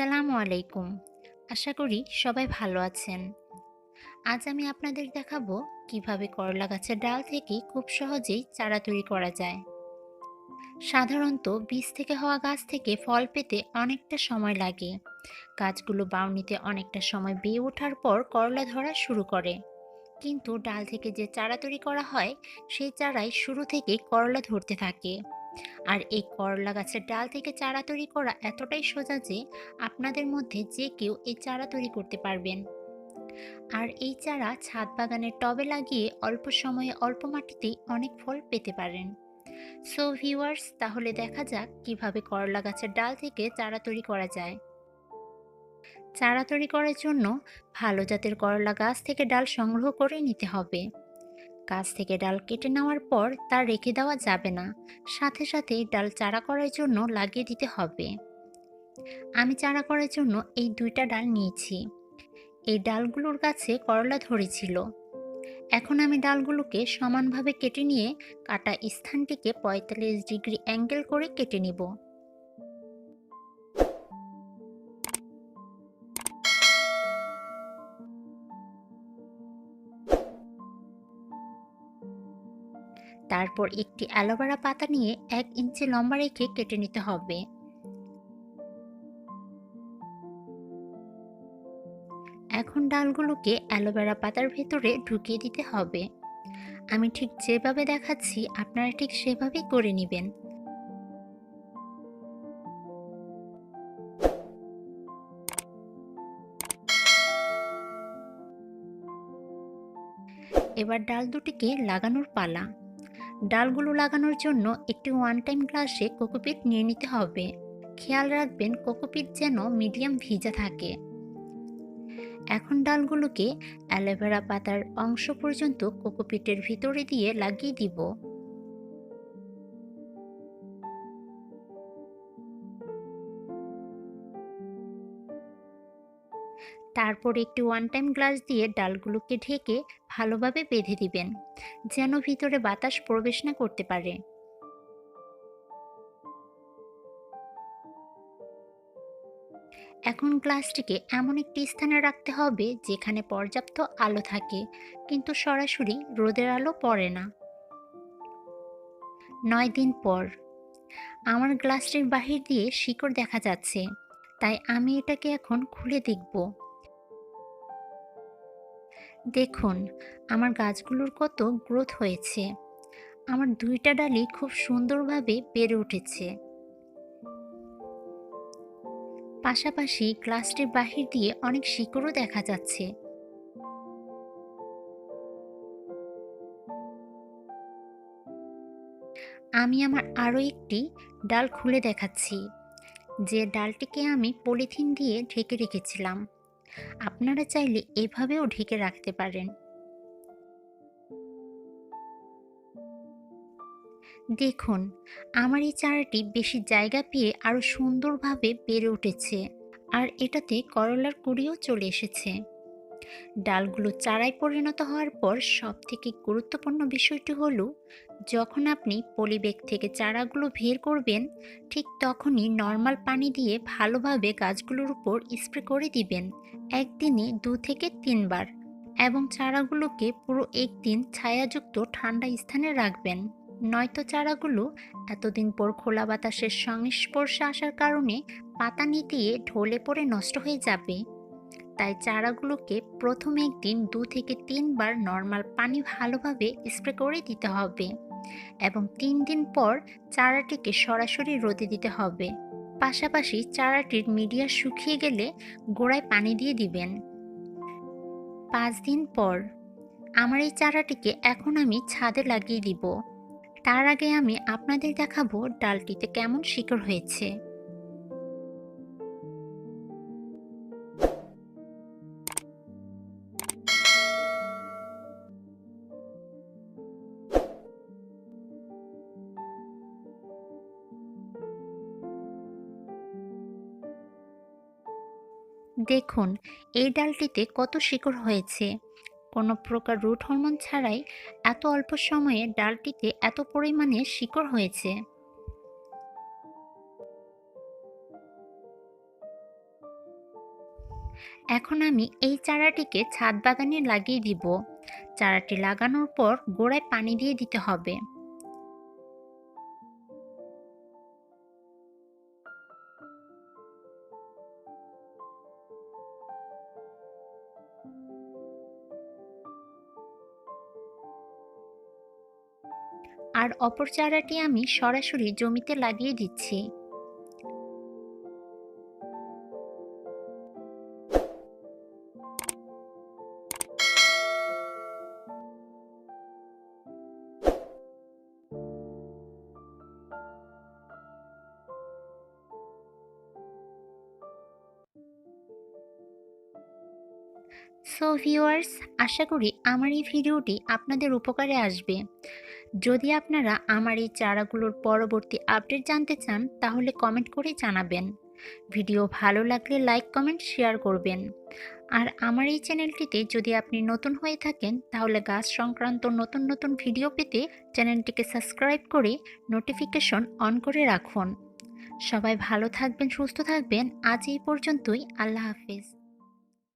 আসসালামু আলাইকুম। আশা করি সবাই ভালো আছেন। আজ আমি আপনাদের দেখাবো কিভাবে করলা গাছের ডাল থেকে খুব সহজেই চারা তৈরি করা যায়। সাধারণত বীজ থেকে হওয়া গাছ থেকে ফল পেতে অনেকটা সময় লাগে। গাছগুলো বাউনিতে অনেকটা সময় বেয়ে ওঠার পর করলা ধরা শুরু করে। কিন্তু ডাল থেকে যে চারা তৈরি করা হয়, সেই চারাই শুরু থেকেই করলা ধরতে থাকে। আর এই করলা গাছের ডাল থেকে চারা তৈরি করা এতটাই সোজা যে আপনাদের মধ্যে যে কেউ এই চারা তৈরি করতে পারবেন। আর এই চারা ছাদ বাগানের টবে লাগিয়ে অল্প সময়ে অল্প মাটিতেই অনেক ফল পেতে পারেন। সো ভিউয়ার্স, তাহলে দেখা যাক কিভাবে করলা গাছের ডাল থেকে চারা তৈরি করা যায়। চারা তৈরি করার জন্য ভালো জাতের করলা গাছ থেকে ডাল সংগ্রহ করে নিতে হবে। গাছ থেকে ডাল কেটে নেওয়ার পর তা রেখে দেওয়া যাবে না, সাথে সাথে ডাল চারা করার জন্য লাগিয়ে দিতে হবে। আমি চারা করার জন্য এই দুইটা ডাল নিয়েছি। এই ডালগুলোর গাছে করলা ধরেছিল। এখন আমি ডালগুলোকে সমানভাবে কেটে নিয়ে কাটা স্থানটিকে 45 ডিগ্রি অ্যাঙ্গেল করে কেটে নিব। তারপর একটি অ্যালোভেরা পাতা নিয়ে 1 ইঞ্চি লম্বা রেখে কেটে নিতে হবে। এখন ডালগুলোকে অ্যালোভেরা পাতার ভেতরে ঢুকিয়ে দিতে হবে। আমি ঠিক যেভাবে দেখাচ্ছি আপনারা ঠিক সেভাবেই করে নেবেন। এবার ডাল দুটিকে লাগানোর পালা। ডালগুলো লাগানোর জন্য একটি ওয়ান টাইম গ্লাসে কোকোপিট নিয়ে নিতে হবে। খেয়াল রাখবেন কোকোপিট যেন মিডিয়াম ভিজা থাকে। এখন ডালগুলোকে অ্যালোভেরা পাতার অংশ পর্যন্ত কোকোপিটের ভিতরে দিয়ে লাগিয়ে দিব। তারপর একটি ওয়ান টাইম গ্লাস দিয়ে ডালগুলোকে ঢেকে ভালোভাবে বেঁধে দিবেন, যেন ভিতরে বাতাস প্রবেশ না করতে পারে। এখন গ্লাসটিকে এমন একটি স্থানে রাখতে হবে যেখানে পর্যাপ্ত আলো থাকে, কিন্তু সরাসরি রোদের আলো পড়ে না। 9 দিন পর আমার গ্লাসটির বাহির দিয়ে শিকড় দেখা যাচ্ছে, তাই আমি এটাকে এখন খুলে দেখব। দেখুন, আমার গাছগুলোর কত গ্রোথ হয়েছে। আমার দুইটা ডালি খুব সুন্দরভাবে বেড়ে উঠেছে। পাশাপাশি গ্লাসটির বাহির দিয়ে অনেক শিকড়ও দেখা যাচ্ছে। আমি আমার আরও একটি ডাল খুলে দেখাচ্ছি, যে ডালটিকে আমি পলিথিন দিয়ে ঢেকে রেখেছিলাম। আপনারা চাইলে এভাবেও ঢেকে রাখতে পারেন। দেখুন, আমার এই চারাটি বেশি জায়গা পেয়ে আরো সুন্দরভাবে বেড়ে উঠেছে, আর এটাতে করলার কুঁড়িও চলে এসেছে। ডালগুলো চারায় পরিণত হওয়ার পর সবথেকে গুরুত্বপূর্ণ বিষয়টি হলো, যখন আপনি পলিব্যাগ থেকে চারাগুলো বের করবেন, ঠিক তখনই নর্মাল পানি দিয়ে ভালোভাবে গাছগুলোর উপর স্প্রে করে দিবেন। একদিনে 2 থেকে 3 বার। এবং চারাগুলোকে পুরো একদিন ছায়াযুক্ত ঠান্ডা স্থানে রাখবেন, নয়তো চারাগুলো এতদিন পর খোলা বাতাসের সংস্পর্শে আসার কারণে পাতা নিতিয়ে ঢলে পড়ে নষ্ট হয়ে যাবে। তাই চারাগুলোকে প্রথম একদিন 2 থেকে 3 বার নর্মাল পানি ভালোভাবে স্প্রে করে দিতে হবে, এবং 3 দিন পর চারাটিকে সরাসরি রোদে দিতে হবে। পাশাপাশি চারাটির মিডিয়া শুকিয়ে গেলে গোড়ায় পানি দিয়ে দিবেন। 5 দিন পর আমার এই চারাটিকে এখন আমি ছাদে লাগিয়ে দিব। তার আগে আমি আপনাদের দেখাবো ডালটিতে কেমন শিকড় হয়েছে। দেখুন, এই ডালটিতে কত শিকড় হয়েছে। কোনো প্রকার রুট হরমোন ছাড়াই এত অল্প সময়ে ডালটিতে এত পরিমাণে শিকড় হয়েছে। এখন আমি এই চারাটিকে ছাদ বাগানে লাগিয়ে দিব। চারাটি লাগানোর পর গোড়ায় পানি দিয়ে দিতে হবে। আর অপর চারাটি আমি সরাসরি জমিতে লাগিয়ে দিচ্ছি। সো ভিউয়ার্স, আশা করি আমার এই ভিডিওটি আপনাদের উপকারে আসবে। যদি আপনারা আমার এই চারাগুলোর পরবর্তী আপডেট জানতে চান তাহলে কমেন্ট করে জানাবেন। ভিডিও ভালো লাগলে লাইক, কমেন্ট, শেয়ার করবেন। আর আমার এই চ্যানেলটিতে যদি আপনি নতুন হয়ে থাকেন তাহলে গাছ সংক্রান্ত নতুন নতুন ভিডিও পেতে চ্যানেলটিকে সাবস্ক্রাইব করে নোটিফিকেশন অন করে রাখুন। সবাই ভালো থাকবেন, সুস্থ থাকবেন। আজ এই পর্যন্তই। আল্লাহ হাফেজ।